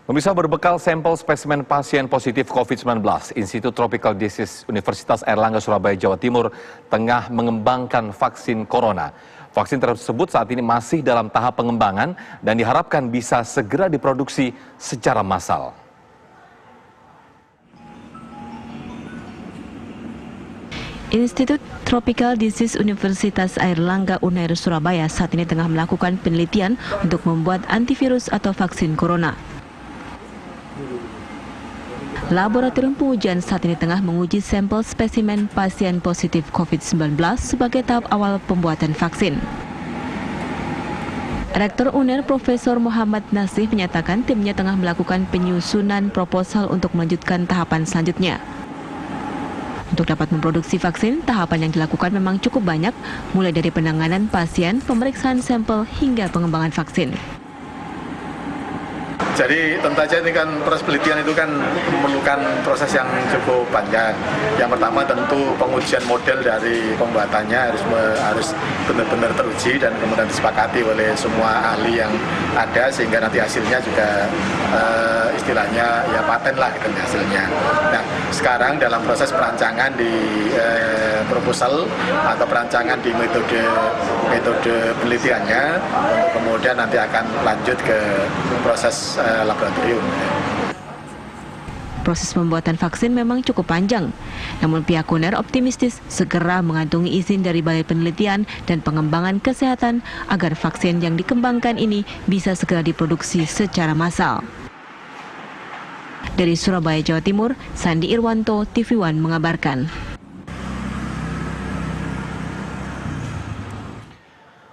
Pemirsa, berbekal sampel spesimen pasien positif COVID-19, Institut Tropical Disease Universitas Airlangga Surabaya, Jawa Timur tengah mengembangkan vaksin corona. Vaksin tersebut saat ini masih dalam tahap pengembangan dan diharapkan bisa segera diproduksi secara massal. Institut Tropical Disease Universitas Airlangga Unair Surabaya saat ini tengah melakukan penelitian untuk membuat antivirus atau vaksin corona. Laboratorium pengujian saat ini tengah menguji sampel spesimen pasien positif COVID-19 sebagai tahap awal pembuatan vaksin. Rektor UNER Profesor Muhammad Nasih menyatakan timnya tengah melakukan penyusunan proposal untuk melanjutkan tahapan selanjutnya. Untuk dapat memproduksi vaksin, tahapan yang dilakukan memang cukup banyak, mulai dari penanganan pasien, pemeriksaan sampel, hingga pengembangan vaksin. Jadi tentu saja ini kan proses penelitian itu kan memerlukan proses yang cukup panjang. Yang pertama tentu pengujian model dari pembuatannya harus benar-benar teruji dan kemudian disepakati oleh semua ahli yang ada sehingga nanti hasilnya juga istilahnya ya paten lah gitu hasilnya. Nah sekarang dalam proses perancangan di proposal atau perancangan di metode penelitiannya untuk kemudian nanti akan lanjut ke proses laboratorium. Proses pembuatan vaksin memang cukup panjang, namun pihak UNER optimistis segera mengantongi izin dari Balai Penelitian dan Pengembangan Kesehatan agar vaksin yang dikembangkan ini bisa segera diproduksi secara massal. Dari Surabaya, Jawa Timur, Sandi Irwanto, TV One mengabarkan.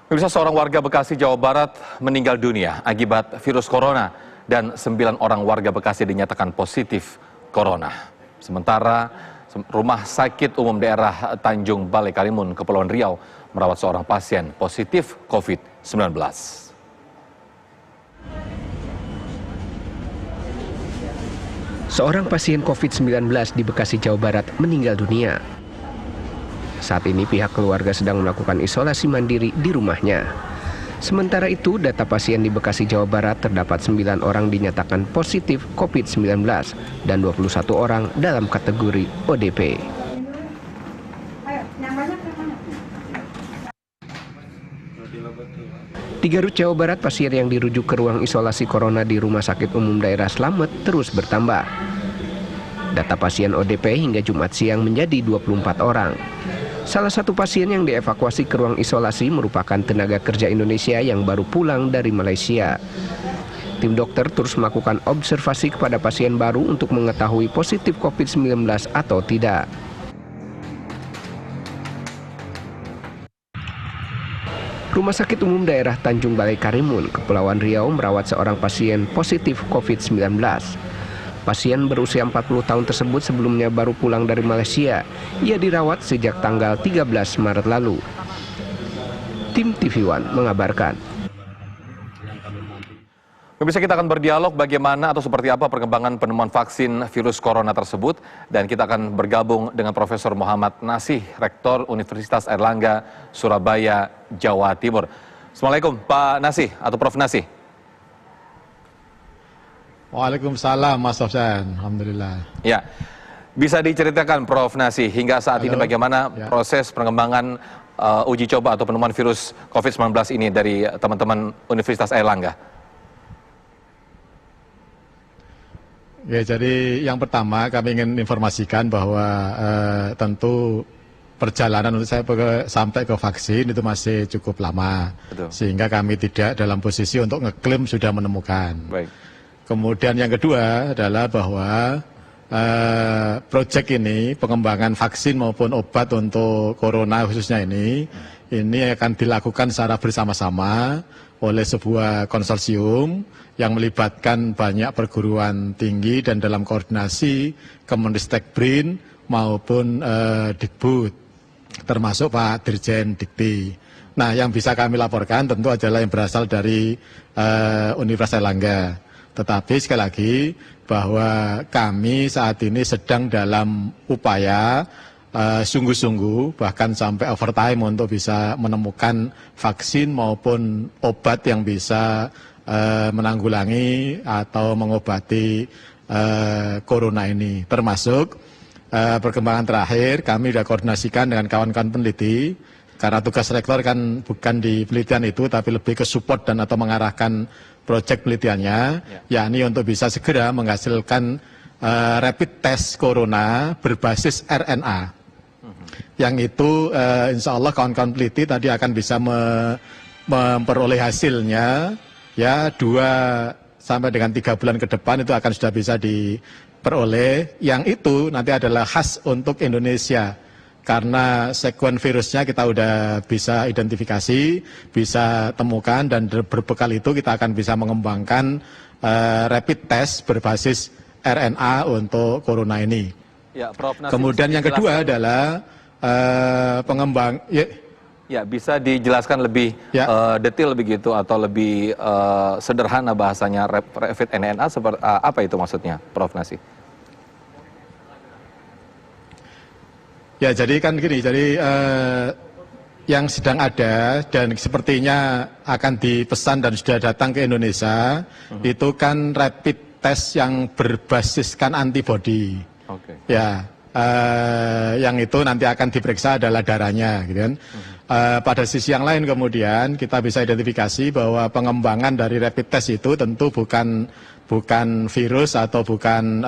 Pemirsa, seorang warga Bekasi, Jawa Barat meninggal dunia akibat virus corona dan 9 orang warga Bekasi dinyatakan positif corona. Sementara Rumah Sakit Umum Daerah Tanjung Balai Karimun, Kepulauan Riau merawat seorang pasien positif COVID-19. Seorang pasien COVID-19 di Bekasi, Jawa Barat meninggal dunia. Saat ini pihak keluarga sedang melakukan isolasi mandiri di rumahnya. Sementara itu, data pasien di Bekasi, Jawa Barat terdapat 9 orang dinyatakan positif COVID-19 dan 21 orang dalam kategori ODP. Di Garut, Jawa Barat, pasien yang dirujuk ke ruang isolasi corona di Rumah Sakit Umum Daerah Slamet terus bertambah. Data pasien ODP hingga Jumat siang menjadi 24 orang. Salah satu pasien yang dievakuasi ke ruang isolasi merupakan tenaga kerja Indonesia yang baru pulang dari Malaysia. Tim dokter terus melakukan observasi kepada pasien baru untuk mengetahui positif COVID-19 atau tidak. Rumah Sakit Umum Daerah Tanjung Balai Karimun, Kepulauan Riau merawat seorang pasien positif COVID-19. Pasien berusia 40 tahun tersebut sebelumnya baru pulang dari Malaysia. Ia dirawat sejak tanggal 13 Maret lalu. Tim TV One mengabarkan. Pemirsa, kita akan berdialog bagaimana atau seperti apa perkembangan penemuan vaksin virus corona tersebut. Dan kita akan bergabung dengan Profesor Muhammad Nasih, Rektor Universitas Airlangga Surabaya, Jawa Timur. Assalamualaikum Pak Nasih atau Prof Nasih. Waalaikumsalam Mas Sofyan, alhamdulillah. Ya, bisa diceritakan Prof Nasih hingga saat ini bagaimana proses pengembangan uji coba atau penemuan virus COVID-19 ini dari teman-teman Universitas Airlangga? Ya, jadi yang pertama kami ingin informasikan bahwa tentu perjalanan untuk saya sampai ke vaksin itu masih cukup lama. Betul. Sehingga kami tidak dalam posisi untuk ngeklaim sudah menemukan. Baik. Kemudian yang kedua adalah bahwa proyek ini, pengembangan vaksin maupun obat untuk corona khususnya ini akan dilakukan secara bersama-sama oleh sebuah konsorsium yang melibatkan banyak perguruan tinggi dan dalam koordinasi Kemenristek BRIN maupun Dikbud, termasuk Pak Dirjen Dikti. Nah, yang bisa kami laporkan tentu adalah yang berasal dari Universitas Airlangga. Tetapi sekali lagi bahwa kami saat ini sedang dalam upaya sungguh-sungguh bahkan sampai overtime untuk bisa menemukan vaksin maupun obat yang bisa menanggulangi atau mengobati corona ini. Termasuk perkembangan terakhir kami sudah koordinasikan dengan kawan-kawan peneliti, karena tugas rektor kan bukan di penelitian itu tapi lebih ke support dan atau mengarahkan proyek penelitiannya, yakni untuk bisa segera menghasilkan rapid test corona berbasis RNA. Yang itu insya Allah kawan-kawan peneliti tadi akan bisa memperoleh hasilnya ya 2 sampai dengan 3 bulan ke depan itu akan sudah bisa diperoleh. Yang itu nanti adalah khas untuk Indonesia. Karena sekuen virusnya kita udah bisa identifikasi, bisa temukan, dan berbekal itu kita akan bisa mengembangkan rapid test berbasis RNA untuk corona ini. Ya, Prof. Nasib, kemudian yang kedua adalah pengembang. Ya, bisa dijelaskan lebih detail begitu atau lebih sederhana bahasanya rapid RNA seperti apa itu maksudnya, Prof. Nasib? Ya, jadi kan gini, jadi yang sedang ada dan sepertinya akan dipesan dan sudah datang ke Indonesia itu kan rapid test yang berbasiskan antibodi. Oke. Ya, yang itu nanti akan diperiksa adalah darahnya, gitu kan. Pada sisi yang lain kemudian kita bisa identifikasi bahwa pengembangan dari rapid test itu tentu bukan virus atau bukan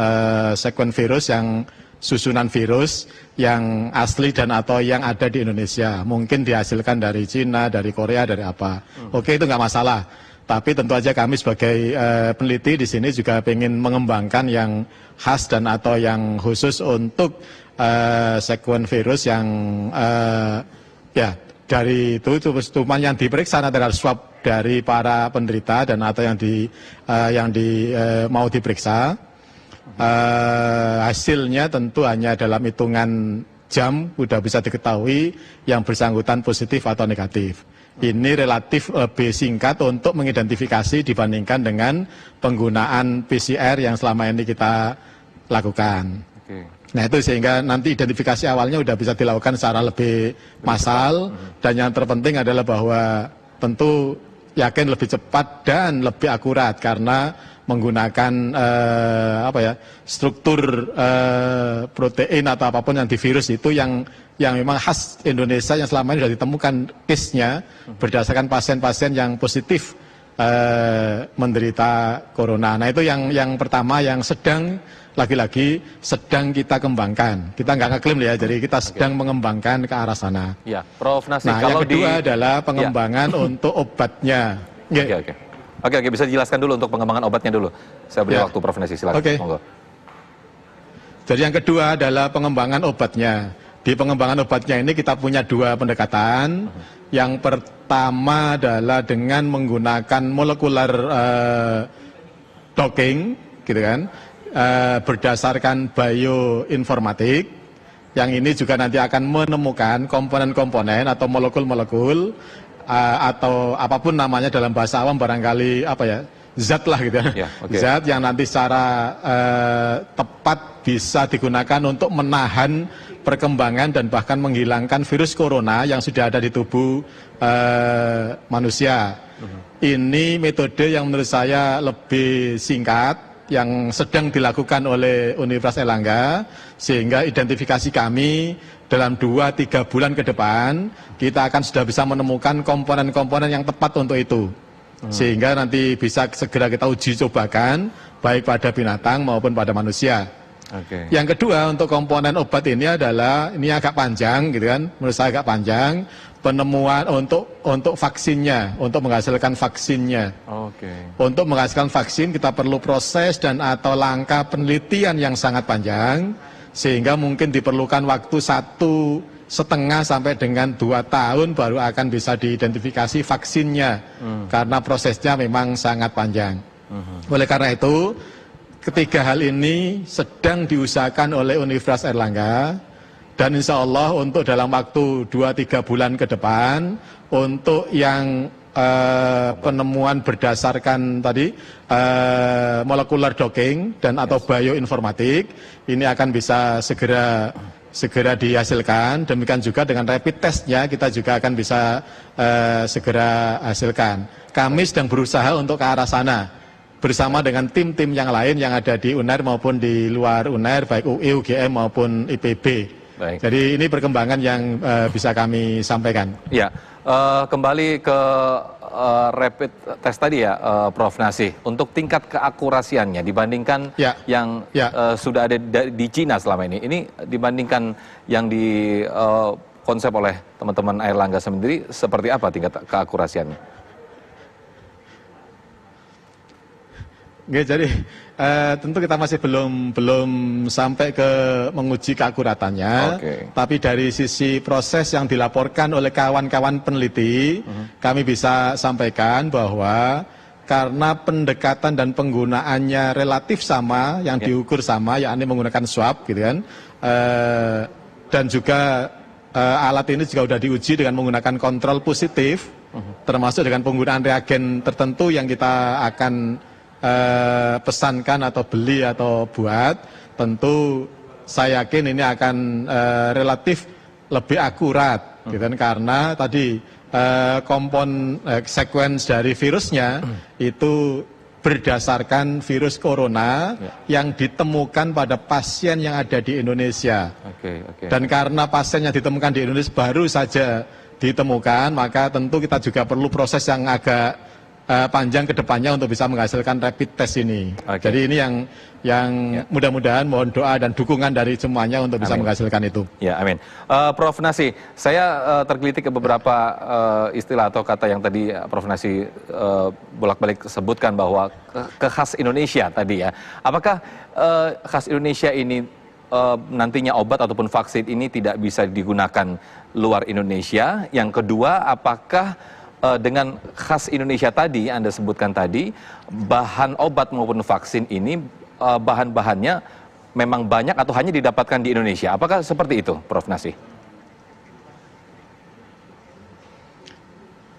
sekuen virus yang susunan virus yang asli dan atau yang ada di Indonesia. Mungkin dihasilkan dari Cina, dari Korea, dari apa. Oke, itu nggak masalah. Tapi tentu aja kami sebagai peneliti di sini juga ingin mengembangkan yang khas dan atau yang khusus untuk sekuen virus yang ya dari itu cuma yang diperiksa adalah swab dari para penderita dan atau yang mau diperiksa. Hasilnya tentu hanya dalam hitungan jam sudah bisa diketahui yang bersangkutan positif atau negatif. Ini relatif lebih singkat untuk mengidentifikasi dibandingkan dengan penggunaan PCR yang selama ini kita lakukan. Oke. Nah itu sehingga nanti identifikasi awalnya sudah bisa dilakukan secara lebih massal, dan yang terpenting adalah bahwa tentu yakin lebih cepat dan lebih akurat karena menggunakan struktur protein atau apapun yang di virus itu yang memang khas Indonesia yang selama ini sudah ditemukan case-nya berdasarkan pasien-pasien yang positif menderita corona. Nah itu yang pertama yang sedang lagi-lagi sedang kita kembangkan. Kita nggak ngeklaim ya, jadi kita sedang mengembangkan ke arah sana. Ya, Prof. Nasib. Nah yang kedua adalah pengembangan untuk obatnya. Oke, bisa dijelaskan dulu untuk pengembangan obatnya dulu. Saya beri waktu Prof. Nasib, silakan. Monggo. Jadi yang kedua adalah pengembangan obatnya. Di pengembangan obatnya ini kita punya 2 pendekatan. Yang pertama adalah dengan menggunakan molekular docking, gitu kan, berdasarkan bioinformatik. Yang ini juga nanti akan menemukan komponen-komponen atau molekul-molekul atau apapun namanya dalam bahasa awam barangkali zat lah gitu ya. Zat yang nanti secara tepat bisa digunakan untuk menahan perkembangan dan bahkan menghilangkan virus corona yang sudah ada di tubuh manusia. Ini metode yang menurut saya lebih singkat yang sedang dilakukan oleh Universitas Airlangga, sehingga identifikasi kami dalam 2-3 bulan ke depan kita akan sudah bisa menemukan komponen-komponen yang tepat untuk itu. Sehingga nanti bisa segera kita uji cobakan baik pada binatang maupun pada manusia. Yang kedua untuk komponen obat ini adalah, ini agak panjang gitu kan, menurut saya agak panjang, penemuan untuk vaksinnya, untuk menghasilkan vaksinnya. Untuk menghasilkan vaksin kita perlu proses dan atau langkah penelitian yang sangat panjang, sehingga mungkin diperlukan waktu 1,5 sampai dengan 2 tahun baru akan bisa diidentifikasi vaksinnya, karena prosesnya memang sangat panjang. Oleh karena itu, ketiga hal ini sedang diusahakan oleh Universitas Airlangga, dan insya Allah untuk dalam waktu 2-3 bulan ke depan untuk yang penemuan berdasarkan tadi molecular docking dan atau bioinformatik ini akan bisa segera segera dihasilkan. Demikian juga dengan rapid testnya kita juga akan bisa segera hasilkan. Kami sedang berusaha untuk ke arah sana bersama dengan tim-tim yang lain yang ada di UNER maupun di luar UNER, baik UI, UGM maupun IPB. Baik. Jadi ini perkembangan yang bisa kami sampaikan. Ya, kembali ke rapid test tadi ya, Prof. Nasih. Untuk tingkat keakurasiannya dibandingkan yang sudah ada di Cina selama ini dibandingkan yang di konsep oleh teman-teman Airlangga sendiri, seperti apa tingkat keakurasiannya? Oke, jadi tentu kita masih belum sampai ke menguji keakuratannya, tapi dari sisi proses yang dilaporkan oleh kawan-kawan peneliti, kami bisa sampaikan bahwa karena pendekatan dan penggunaannya relatif sama, yang diukur sama, yakni menggunakan swab, gitu kan, dan juga alat ini juga sudah diuji dengan menggunakan kontrol positif, termasuk dengan penggunaan reagen tertentu yang kita akan pesankan atau beli atau buat, tentu saya yakin ini akan relatif lebih akurat, gitu kan, karena tadi sequence dari virusnya itu berdasarkan virus corona yang ditemukan pada pasien yang ada di Indonesia. Dan karena pasien yang ditemukan di Indonesia baru saja ditemukan, maka tentu kita juga perlu proses yang agak panjang ke depannya untuk bisa menghasilkan rapid test ini. Jadi ini yang mudah-mudahan mohon doa dan dukungan dari semuanya untuk bisa menghasilkan itu. Ya, amin. Prof. Nasih, saya tergelitik ke beberapa istilah atau kata yang tadi Prof. Nasih bolak-balik sebutkan bahwa khas Indonesia tadi ya. Apakah khas Indonesia ini nantinya obat ataupun vaksin ini tidak bisa digunakan luar Indonesia? Yang kedua, apakah dengan khas Indonesia tadi, Anda sebutkan tadi, bahan obat maupun vaksin ini bahan-bahannya memang banyak atau hanya didapatkan di Indonesia? Apakah seperti itu, Prof. Nasih?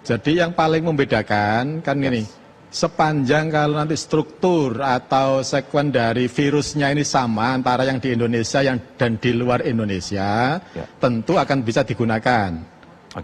Jadi yang paling membedakan kan ini, sepanjang kalau nanti struktur atau sekuen dari virusnya ini sama antara yang di Indonesia dan di luar Indonesia, tentu akan bisa digunakan.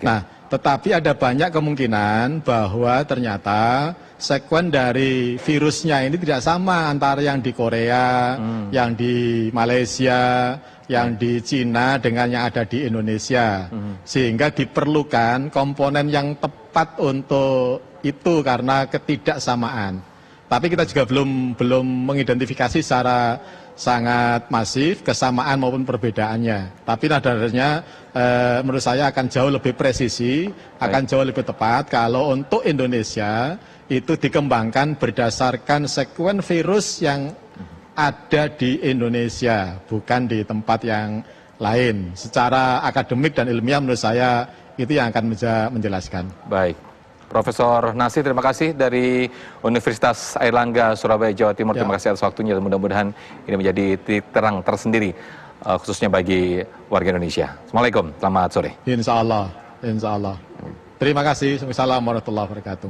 Nah, tetapi ada banyak kemungkinan bahwa ternyata sekuen dari virusnya ini tidak sama antara yang di Korea, yang di Malaysia, yang di Cina dengan yang ada di Indonesia. Sehingga diperlukan komponen yang tepat untuk itu karena ketidaksamaan. Tapi kita juga belum mengidentifikasi secara sangat masif kesamaan maupun perbedaannya. Tapi nadarnya menurut saya akan jauh lebih presisi, akan jauh lebih tepat kalau untuk Indonesia itu dikembangkan berdasarkan sekuen virus yang ada di Indonesia, bukan di tempat yang lain. Secara akademik dan ilmiah menurut saya itu yang akan menjelaskan. Baik. Profesor Nasih, terima kasih dari Universitas Airlangga Surabaya, Jawa Timur. Terima kasih atas waktunya dan mudah-mudahan ini menjadi titik terang tersendiri khususnya bagi warga Indonesia. Assalamualaikum, selamat sore. Insya Allah. Terima kasih. Assalamualaikum warahmatullahi wabarakatuh.